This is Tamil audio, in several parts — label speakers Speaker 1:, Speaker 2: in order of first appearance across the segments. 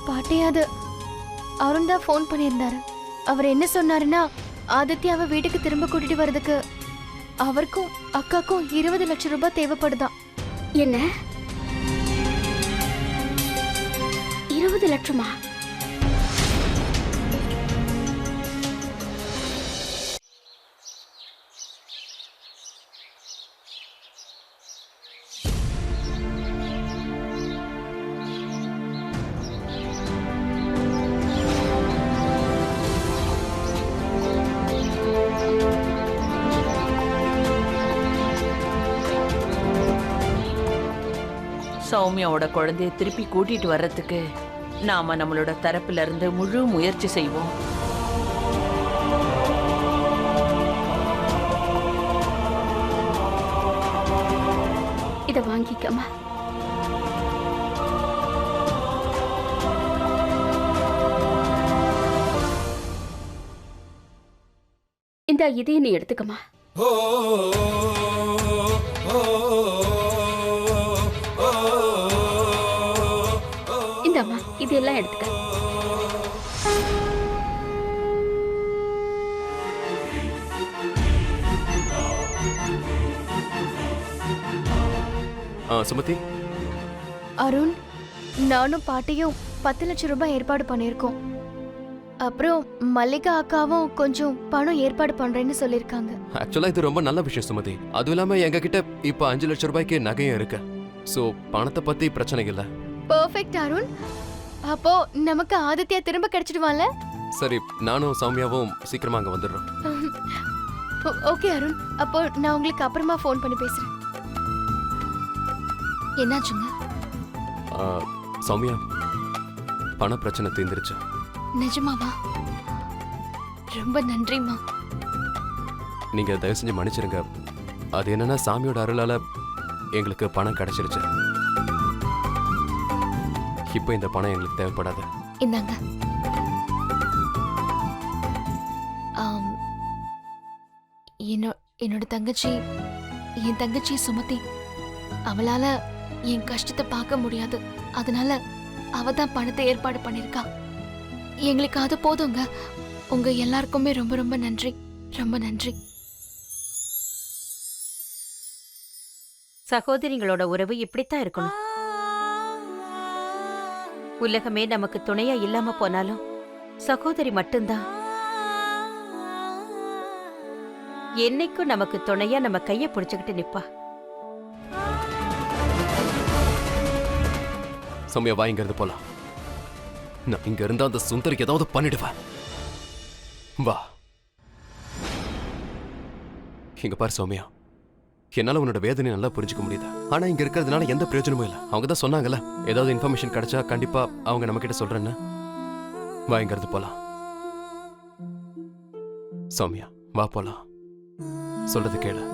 Speaker 1: பாட்டி, அது அருண் தான் ஃபோன் பண்ணியிருந்தாரு. அவர் என்ன சொன்னாருன்னா, ஆதித்யாவை வீட்டுக்கு திரும்ப கூட்டிட்டு வர்றதுக்கு அவருக்கும் அக்காக்கும் 20 லட்சம் ரூபாய் தேவைப்படுதான்.
Speaker 2: என்ன 20 லட்சமா?
Speaker 3: சௌமியாவோட குழந்தைய திருப்பி கூட்டிட்டு வர்றதுக்கு நாம நம்மளோட தரப்புல இருந்து முழு முயற்சி செய்வோம்.
Speaker 2: இத வாங்கிக்கமா. இந்த இதையும் நீ எடுத்துக்கமா. இந்தம்மா, இதெல்லாம் எடுத்துக்க.
Speaker 4: சுமதி.
Speaker 1: அருண், நானும் பாட்டியும் 10 லட்சம் ரூபாய் ஏற்பாடு பண்ணியிருக்கோம். அப்புறம் மல்லிகா அக்காவும் கொஞ்சம் பணம் ஏற்பாடு பண்றேன்னு சொல்லிருக்காங்க.
Speaker 4: ஆக்சுவலா இது ரொம்ப நல்ல விஷயம் சுமதி. அதுவும் இல்லாம எங்க கிட்ட இப்ப 5 லட்சம் ரூபாய்க்கு நகையும் இருக்கு. சோ பணத்தை பத்தி பிரச்சனை இல்ல.
Speaker 1: பெர்ஃபெக்ட் அருண். அப்போ நமக்கு ஆதித்யா திரும்ப கிடைச்சிடுவான்ல?
Speaker 4: சரி, நானும் சௌமியாவும் சீக்கிரமா அங்க வந்துடுறோம்.
Speaker 1: ஓகே அருண், அப்போ நான் உங்களுக்கு அப்புறமா ஃபோன் பண்ணி பேசுறேன். என்னாச்சுங்க?
Speaker 4: சௌமியா, பண பிரச்சனை தீர்ந்துருச்சு.
Speaker 1: நிஜமாவா? ரொம்ப நன்றிமா.
Speaker 4: நீங்க தயவு செஞ்சு மன்னிச்சிருங்க. அது என்னன்னா, சாமியோட அருளால எங்களுக்கு பணம் கிடைச்சிருச்சு. இப்போ இந்த பணம் எங்களுக்கு தேவைப்படாது.
Speaker 1: இந்தாங்க. என்னோட தங்கச்சி, என் தங்கச்சி சுமதி, அவளால என் கஷ்டத்தை பார்க்க முடியாது. அதனால அவ தான் பணத்தை ஏற்பாடு பண்ணிருக்கா. எங்களுக்கு அது போதுங்க. உங்க எல்லாருக்குமே ரொம்ப ரொம்ப நன்றி. ரொம்ப நன்றி.
Speaker 5: சகோதரிகளோட உறவு இப்படித்தான் இருக்கணும். உலகமே நமக்கு துணையா இல்லாம போனாலும் சகோதரி மட்டும்தான் என்னைக்கும் நமக்கு துணையா நம்ம கைய பிடிச்சுக்கிட்டு நிப்பா.
Speaker 4: சௌமியா, வா, இங்க இருந்து போலாம். நான் இங்க இருந்தா அந்த சுந்தரிக்கு ஏதாவது பண்ணிடுவேன். வா. இங்க பாரு சௌமியா, என்னால உன்னோட வேதனை நல்லா புரிஞ்சுக்க முடியுது. ஆனா இங்க இருக்கிறதுனால எந்த பிரயோஜனமும் இல்ல. அவங்க தான் சொன்னாங்கல்ல, ஏதாவது இன்ஃபர்மேஷன் கிடைச்சா கண்டிப்பா அவங்க நம்ம கிட்ட சொல்றேன்னு. வா, இங்க இருந்து போலாம். சௌமியா, வா போலாம். சொல்றது கேளு.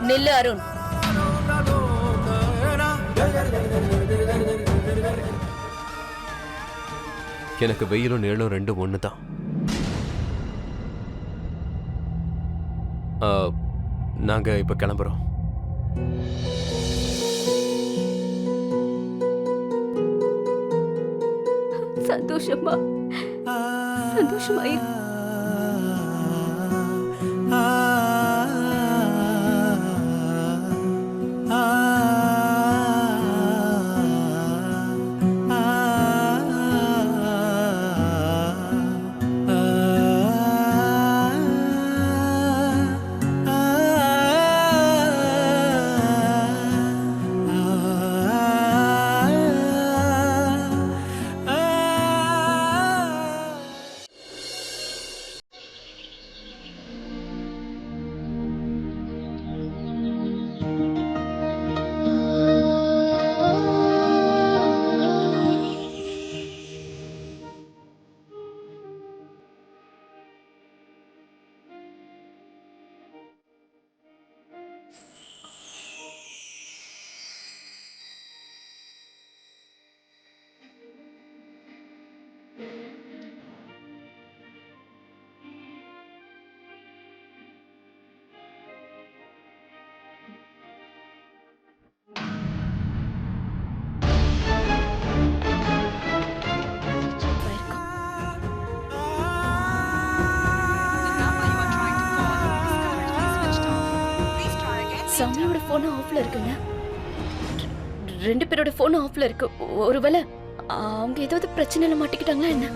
Speaker 5: நில்லு அருண்.
Speaker 4: எனக்கு வெயிலும் நிழலும் ரெண்டும் ஒண்ணுதான். நாங்க இப்ப கிளம்புறோம்.
Speaker 2: சந்தோஷமா சந்தோஷமா இரு. போனும் ஆஃப்ல இருக்குங்க. 2 பேரோட போனும் ஆஃப்ல இருக்கு. ஒருவேளை அவங்க ஏதாவது பிரச்சனையில மாட்டிக்கிட்டாங்களா என்ன?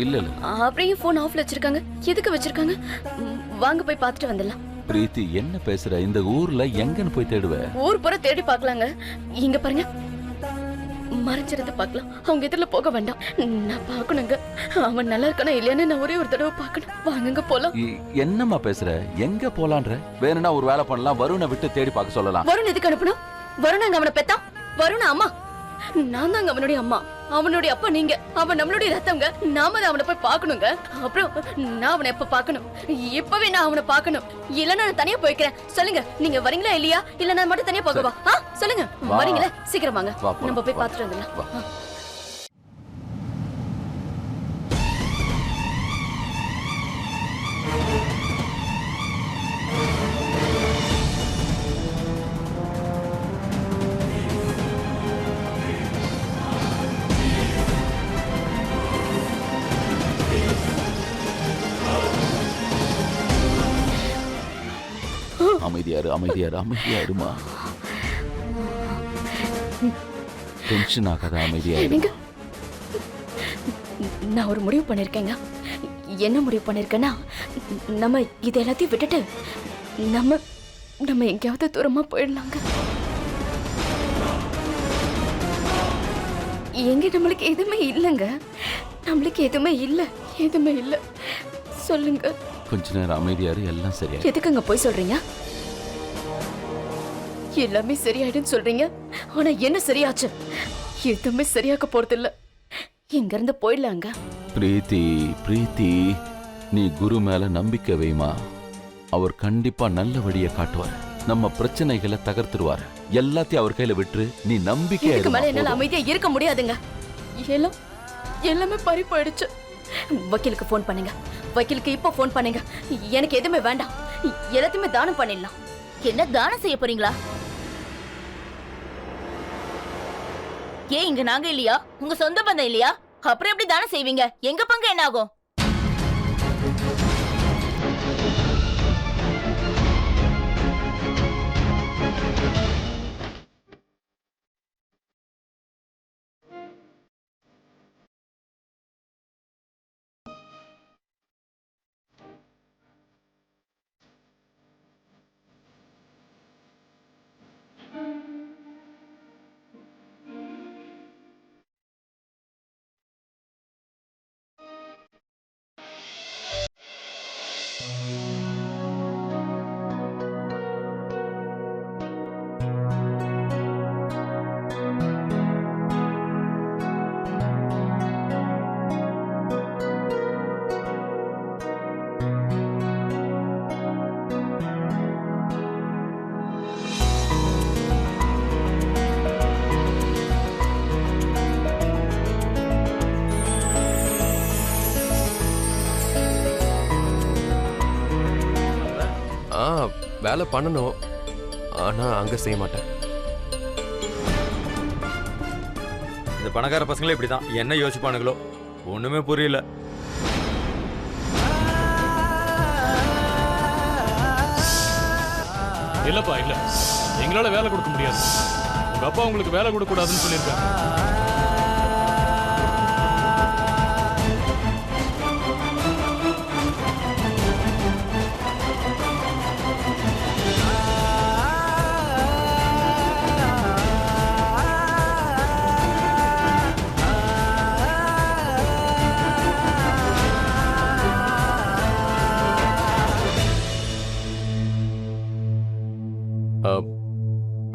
Speaker 6: இல்ல
Speaker 2: அப்படியே போன் ஆஃப்ல வச்சிருக்காங்க. எதுக்கு வச்சிருக்காங்க? வாங்க போய் பார்த்துட்டு வந்துடலாம்.
Speaker 6: பிரீத்தி, என்ன பேசுற? இந்த ஊர்ல எங்கன்னு போய் தேடுவ?
Speaker 2: ஊர் பூரா தேடி பார்க்கலாங்க. இங்க பாருங்க, மறைஞ்சிருந்து பார்க்கலாம். அவங்க எதிரில போக வேண்டாம். நான் பார்க்கணுங்க. அவன் நல்லா இருக்கானா இல்லையான்னு நான் ஒரே ஒரு தடவை பார்க்கணும். வாங்குங்க போலாம்.
Speaker 6: என்னம்மா பேசுற? எங்க போலான்ற? வேணும்னா ஒரு வேலை பண்ணலாம், வருணை விட்டு தேடி பார்க்க சொல்லலாம்.
Speaker 2: வருண் எதுக்கு அனுப்பணும்? வருணாங்க அவனை பெத்தான். வருண அம்மா, நான் தாங்க அவனுடைய அம்மா. அவனுடைய அப்பா நீங்க. அவன் நம்மளுடைய ரத்தம்ங்க. நாம தான் அவனை போய் பார்க்கணுங்க. அப்புறம் நான் அவனை எப்ப பார்க்கணும்? இப்பவே நான் அவனை பார்க்கணும். இல்ல நான் தனியா போய்க்கிறேன். சொல்லுங்க, நீங்க வரீங்களா இல்லையா? இல்ல நான் மட்டும் தனியா போகவா? சொல்லுங்க. வரீங்களா? சீக்கிரம் வாங்க, நம்ம போய் பார்த்துட்டு வந்துடலாம்.
Speaker 6: அமைதியாருமா. டென்ஷன் ஆகாத, அமைதியாரு.
Speaker 2: நான் ஒரு முடிவு பண்ணிருக்கேங்க. என்ன முடிவு பண்ணிருக்கேன்னா, நம்ம இது எல்லாத்தையும் விட்டுட்டு நம்ம எங்கேயாவது தூரமா போயிடலாங்க. எங்க நம்மளுக்கு எதுவுமே இல்லைங்க. நம்மளுக்கு எதுவுமே இல்ல. சொல்லுங்க.
Speaker 6: கொஞ்ச நேரம் அமைதியாரு, எல்லாம் சரியா.
Speaker 2: எதுக்குங்க போய் சொல்றீங்க? எல்லாமே சரியாயிடுன்னு சொல்றீங்க. ஆனா என்ன சரியாச்சு? எதுவுமே சரியாக்க போறது இல்ல. இங்க இருந்து போயிடலாங்க.
Speaker 6: பிரீத்தி, நீ குரு மேல நம்பிக்கை வைமா. அவர் கண்டிப்பா நல்ல வழியை காட்டுவார். நம்ம பிரச்சனைகளை தகர்த்துருவார். எல்லாத்தையும் அவர் கையில விட்டு நீ நம்பிக்கை.
Speaker 2: இதுக்கு மேல என்னால அமைதியா இருக்க முடியாதுங்க. எல்லாமே பறி போயிடுச்சு. வக்கீலுக்கு போன் பண்ணுங்க. வக்கீலுக்கு இப்போ போன் பண்ணுங்க. எனக்கு எதுவுமே வேண்டாம். எல்லாத்தையுமே தானம் பண்ணிடலாம்.
Speaker 5: என்ன தானம் செய்ய போறீங்களா? ஏன் இங்க நாங்க இல்லையா? உங்க சொந்த பந்தம் இல்லையா? அப்புறம் எப்படி தானம் செய்வீங்க? எங்க பங்கு என்ன ஆகும்?
Speaker 4: வேலை பண்ணணும், ஆனா அங்க செய்ய மாட்டேன்.
Speaker 7: இந்த பணக்கார பசங்களே இப்படிதான். என்ன யோசிப்பானுங்களோ ஒண்ணுமே புரியல.
Speaker 8: இல்லப்பா, இல்ல, எங்களால வேலை கொடுக்க முடியாது. உங்க அப்பா உங்களுக்கு வேலை கொடுக்க கூடாதுன்னு சொல்லியிருக்காங்க.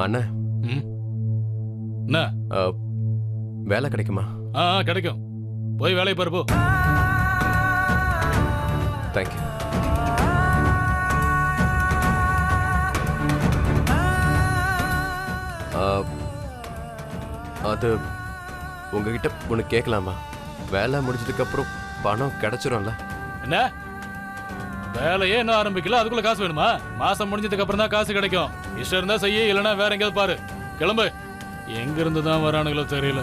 Speaker 4: அண்ணா,
Speaker 8: என்ன
Speaker 4: வேலை கிடைக்குமா?
Speaker 8: கிடைக்கும். போய் வேலையை பாரு போ.
Speaker 4: தேங்க்யூ. அது உங்ககிட்ட ஒன்று கேட்கலாமா? வேலை முடிஞ்சதுக்கு அப்புறம் பணம் கிடைச்சிரும்ல?
Speaker 8: என்ன வேலையே இன்னும் ஆரம்பிக்கல, அதுக்குள்ள காசு வேணுமா? மாசம் முடிஞ்சதுக்கு அப்புறம் தான் காசு கிடைக்கும். இஷ்டம் இருந்தா செய்ய, இல்லைன்னா வேற எங்கேயாவது பாரு. கிளம்பு. எங்க இருந்து தான் வரானுங்களோ தெரியல.